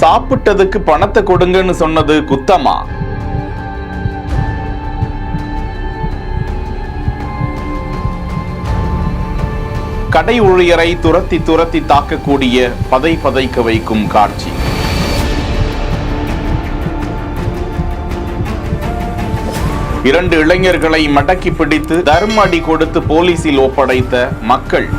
சாப்பிட்டதுக்கு பணத்தை கொடுங்கன்னு சொன்னது குத்தமா? கடை ஊழியரை துரத்தி துரத்தி தாக்கக்கூடிய பதைக்க வைக்கும் காட்சி. இரண்டு இளைஞர்களை மடக்கி பிடித்து தர்ம அடி கொடுத்து போலீசில் ஒப்படைத்த மக்கள்.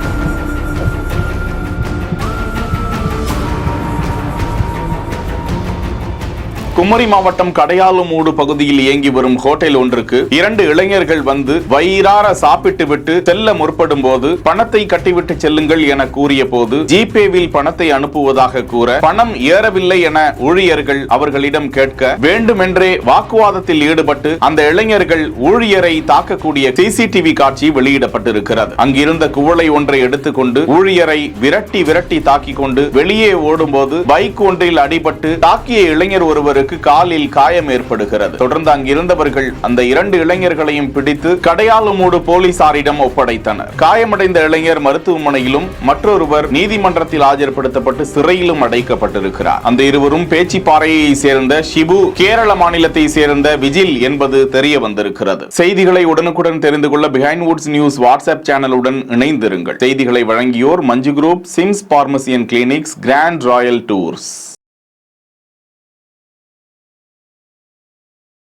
குமரி மாவட்டம் கடையாலுமூடு பகுதியில் இயங்கி வரும் ஹோட்டல் ஒன்றுக்கு இரண்டு இளைஞர்கள் வந்து வயிறார சாப்பிட்டு விட்டு செல்ல முற்படும் போது பணத்தை கட்டிவிட்டு செல்லுங்கள் என கூறிய போது ஜிபேவில் பணத்தை அனுப்புவதாக கூற பணம் ஏறவில்லை என ஊழியர்கள் அவர்களிடம் கேட்க வேண்டுமென்றே வாக்குவாதத்தில் ஈடுபட்டு அந்த இளைஞர்கள் ஊழியரை தாக்கக்கூடிய சிசிடிவி காட்சி வெளியிடப்பட்டிருக்கிறது. அங்கிருந்த குவளை ஒன்றை எடுத்துக்கொண்டு ஊழியரை விரட்டி விரட்டி தாக்கிக் கொண்டு வெளியே ஓடும் போது பைக் ஒன்றில் அடிபட்டு தாக்கிய இளைஞர் ஒருவருக்கு காலில் காயம் ஏற்படுகிறது. தொடர்ந்து அங்கிருந்தவர்கள் அந்த இரண்டு இளைஞர்களையும் பிடித்து கடையாலுமூடு போலீசாரிடம் ஒப்படைத்தனர். காயமடைந்த இளைஞர் மருத்துவமனையிலும் மற்றொருவர் நீதிமன்றத்தில் ஆஜர்படுத்தப்பட்டு சிறையிலும் அடைக்கப்பட்டிருக்கிறார். அந்த இருவரும் பேச்சிப்பாறையை சேர்ந்த ஷிபு, கேரள மாநிலத்தை சேர்ந்த விஜில் என்பது தெரிய வந்திருக்கிறது. செய்திகளை உடனுக்குடன் தெரிந்து கொள்ள பிஹைண்ட் வுட்ஸ் நியூஸ் வாட்ஸ்அப் சேனலுடன் இணைந்திருங்கள். செய்திகளை வழங்கியோர் Manju group, SIMS pharmacy and clinics, grand royal tours.